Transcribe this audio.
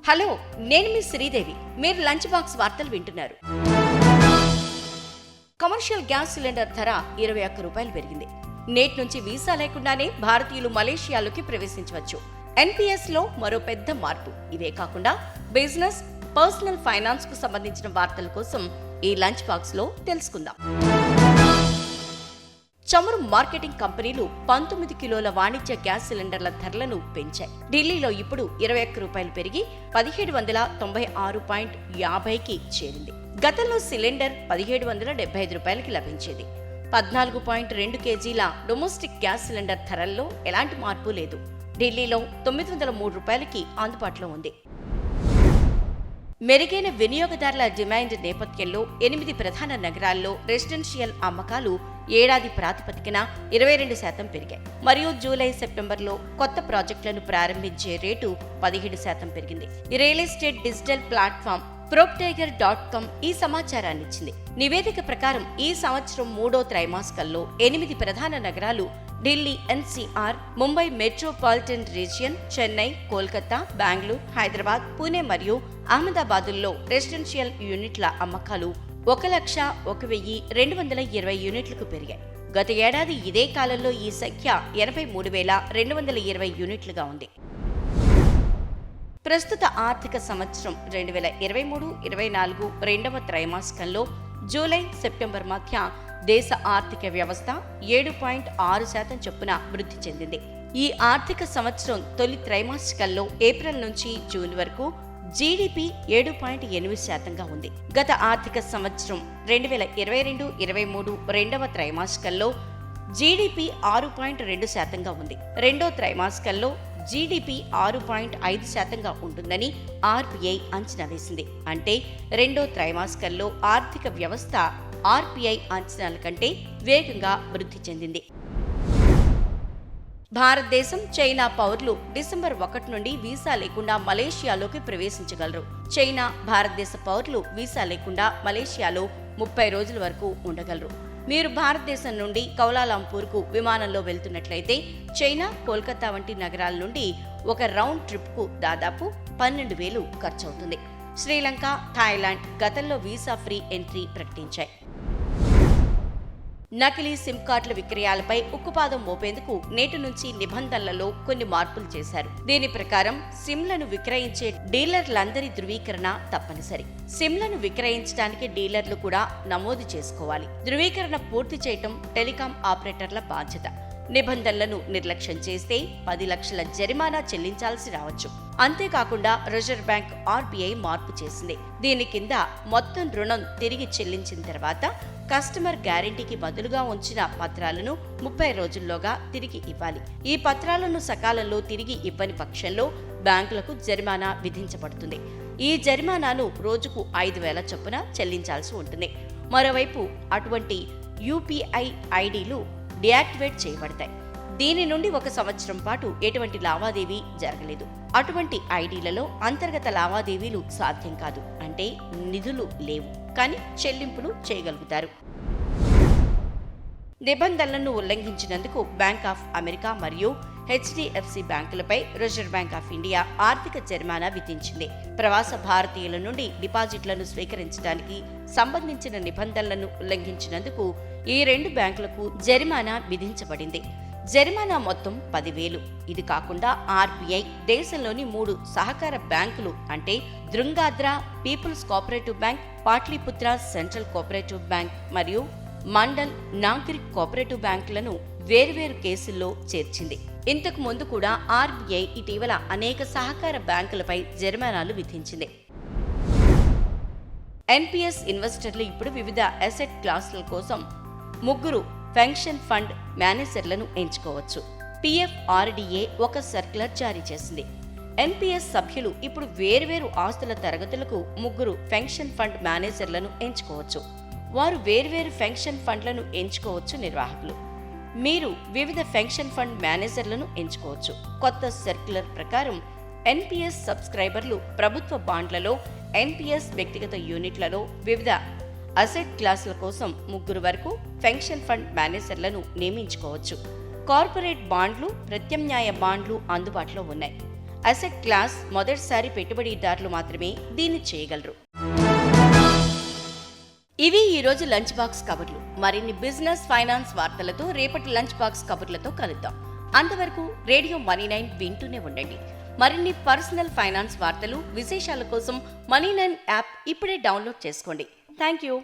Hello, నేను మీ శ్రీదేవి. మీరు lunch box వార్తలు వింటున్నారు. కమర్షియల్ గ్యాస్ సిలిండర్ ధర 21 రూపాయలు పెరిగింది. నేటి నుంచి వీసా లేకుండానే భారతీయులు మలేషియాలోకి ప్రవేశించవచ్చు. ఎన్పీఎస్ లో మరో పెద్ద మార్పు. ఇవే కాకుండా బిజినెస్, పర్సనల్ ఫైనాన్స్ కు సంబంధించిన వార్తల కోసం ఈ లంచ్ బాక్స్ లో తెలుసుకుందాం. చమురు మార్కెటింగ్ కంపెనీలు 19 కిలోల వాణిజ్య గ్యాస్ సిలిండర్ల ధరలను పెంచాయి. ఢిల్లీలో ఇప్పుడు 21 రూపాయలు పెరిగి 1796.50కి చేరింది. గతంలో సిలిండర్ 1775 రూపాయలకి లభించేది. 14.2 కేజీల డొమెస్టిక్ గ్యాస్ సిలిండర్ ధరల్లో ఎలాంటి మార్పు లేదు. ఢిల్లీలో 903 రూపాయలకి అందుబాటులో ఉంది. మెరుగైన వినియోగదారుల డిమాండ్ నేపథ్యంలో 8 ప్రధాన నగరాల్లో రెసిడెన్షియల్ అమ్మకాలు ఏడాది ప్రాతిపదికన 22% పెరిగాయి. మరియు జూలై, సెప్టెంబర్లో కొత్త ప్రాజెక్టులను ప్రారంభించే రేటు 17% పెరిగింది. Real estate digital platform proptiger.com ఈ సమాచారాన్ని ఇచ్చింది. నివేదిక ప్రకారం ఈ సంవత్సరం 3వ త్రైమాసికంలో 8 ప్రధాన నగరాలు Delhi NCR, Mumbai metropolitan region, Chennai, Kolkata, Bengaluru, Hyderabad, Pune మరియు అహ్మదాబాదుల్లో రెసిడెన్షియల్ యూనిట్ల అమ్మకాలు 1,01,220 యూనిట్లకు పెరిగాయి. గత ఏడాది ఇదే కాలంలో ఈ సంఖ్య 83,220 యూనిట్లుగా ఉంది. ప్రస్తుత ఆర్థిక సంవత్సరం 2023-24 రెండవ త్రైమాసికంలో జూలై, సెప్టెంబర్ మధ్య దేశ ఆర్థిక వ్యవస్థ 7.6% చొప్పున వృద్ధి చెందింది. ఈ ఆర్థిక సంవత్సరం తొలి త్రైమాసికంలో ఏప్రిల్ నుంచి జూన్ వరకు జీడీపీ 7.8%గా ఉంది. గత ఆర్థిక సంవత్సరం 2022-23 రెండవ త్రైమాసికంలో జీడీపీ 6.2%గా ఉంది. రెండో త్రైమాసికంలో జీడీపీ 6.5%గా ఉంటుందని ఆర్బీఐ అంచనా వేసింది. అంటే రెండో త్రైమాసికంలో ఆర్థిక వ్యవస్థ ఆర్బీఐ అంచనాల కంటే వేగంగా వృద్ధి చెందింది. భారతదేశం, చైనా పౌరులు డిసెంబర్ 1 నుండి వీసా లేకుండా మలేషియాలోకి ప్రవేశించగలరు. చైనా, భారతదేశ పౌరులు వీసా లేకుండా మలేషియాలో 30 రోజుల వరకు ఉండగలరు. మీరు భారతదేశం నుండి కౌలాలంపూర్కు విమానంలో వెళ్తున్నట్లయితే చైనా, కోల్కతా వంటి నగరాల నుండి ఒక రౌండ్ ట్రిప్కు దాదాపు 12,000 ఖర్చవుతుంది. శ్రీలంక, థాయిలాండ్ గతంలో వీసా ఫ్రీ ఎంట్రీ ప్రకటించాయి. నకిలీ సిమ్ కార్డుల విక్రయాలపై ఉక్కుపాదం మోపేందుకు నేటి నుంచి నిబంధనలలో కొన్ని మార్పులు చేశారు. దీని ప్రకారం సిమ్లను విక్రయించే డీలర్లందరి ధృవీకరణ తప్పనిసరి. సిమ్లను విక్రయించడానికి డీలర్లు కూడా నమోదు చేసుకోవాలి. ధృవీకరణ పూర్తి చేయటం టెలికాం ఆపరేటర్ల బాధ్యత. నిబంధనలను నిర్లక్ష్యం చేస్తే 10 లక్షల జరిమానా చెల్లించాల్సి రావచ్చు. అంతేకాకుండా రిజర్వ్ బ్యాంక్ ఆర్బీఐ మార్పు చేసింది. దీని కింద మొత్తం రుణం తిరిగి చెల్లించిన తర్వాత కస్టమర్ గ్యారెంటీకి బదులుగా ఉంచిన పత్రాలను 30 రోజుల్లోగా తిరిగి ఇవ్వాలి. ఈ పత్రాలను సకాలంలో తిరిగి ఇవ్వని పక్షంలో బ్యాంకులకు జరిమానా విధించబడుతుంది. ఈ జరిమానాను రోజుకు 5,000 చొప్పున చెల్లించాల్సి ఉంటుంది. మరోవైపు అటువంటి యూపీఐ ఐడీలు డియాక్టివేట్ చేయబడతాయి. దీని నుండి 1 సంవత్సరం పాటు ఎటువంటి లావాదేవీ జరగలేదు. అటువంటి ఐడీలలో అంతర్గత లావాదేవీలు సాధ్యం కాదు. అంటే నిధులు లేవు, కానీ చెల్లింపులు చేయగలుగుతారు. నిబంధనలను ఉల్లంఘించినందుకు బ్యాంక్ ఆఫ్ అమెరికా మరియు హెచ్డిఎఫ్సి బ్యాంకులపై రిజర్వ్ బ్యాంక్ ఆఫ్ ఇండియా ఆర్థిక జరిమానా విధించింది. ప్రవాస భారతీయుల నుండి డిపాజిట్లను స్వీకరించడానికి సంబంధించిన నిబంధనలను ఉల్లంఘించినందుకు ఈ 2 బ్యాంకులకు జరిమానా విధించబడింది. జరిమానా మొత్తం 10,000. ఇది కాకుండా ఆర్బీఐ దేశంలోని 3 సహకార బ్యాంకులు అంటే Dhrangadhra peoples cooperative bank, Pataliputra central cooperative bank మరియు మండల్ నాగరిక్ కోఆపరేటివ్ బ్యాంకులను వేర్వేరు కేసుల్లో చేర్చింది. ఇంతకు ముందు కూడా ఆర్బీఐ ఇటీవల అనేక సహకార బ్యాంకులపై జరిమానాలు విధించింది. ఎన్పీఎస్ ఇన్వెస్టర్లు ఇప్పుడు వివిధ అసెట్ క్లాసుల కోసం 3 పెన్షన్ ఫండ్ మేనేజర్లను ఎంచుకోవచ్చు. పీఎఫ్ఆర్డీఏ ఒక సర్క్యులర్ జారీ చేసింది. ఎన్పీఎస్ సభ్యులు ఇప్పుడు వేర్వేరు ఆస్తుల తరగతులకు 3 పెన్షన్ ఫండ్ మేనేజర్లను ఎంచుకోవచ్చు. వారు వేర్వేరు పెన్షన్ ఫండ్లను ఎంచుకోవచ్చు. నిర్వాహకులు మీరు వివిధ పెన్షన్ ఫండ్ మేనేజర్లను ఎంచుకోవచ్చు. కొత్త సర్క్యులర్ ప్రకారం ఎన్పీఎస్ సబ్స్క్రైబర్లు ప్రభుత్వ బాండ్లలో, ఎన్పీఎస్ వ్యక్తిగత యూనిట్లలో వివిధ అసెట్ క్లాసుల కోసం 3 వరకు పెన్షన్ ఫండ్ మేనేజర్లను నియమించుకోవచ్చు. కార్పొరేట్ బాండ్లు, ప్రత్యామ్నాయ బాండ్లు అందుబాటులో ఉన్నాయి. అసెట్ క్లాస్ మొదటిసారి పెట్టుబడిదారులు మాత్రమే దీన్ని చేయగలరు. ఇవి ఈ రోజు లంచ్ బాక్స్ కబుర్లు. మరిన్ని బిజినెస్, ఫైనాన్స్ వార్తలతో రేపటి లంచ్ బాక్స్ కబుర్లతో కలుద్దాం. అంతవరకు రేడియో Money9 వింటూనే ఉండండి. మరిన్ని పర్సనల్ ఫైనాన్స్ వార్తలు, విశేషాల కోసం Money9 యాప్ ఇప్పుడే డౌన్లోడ్ చేసుకోండి. Thank you.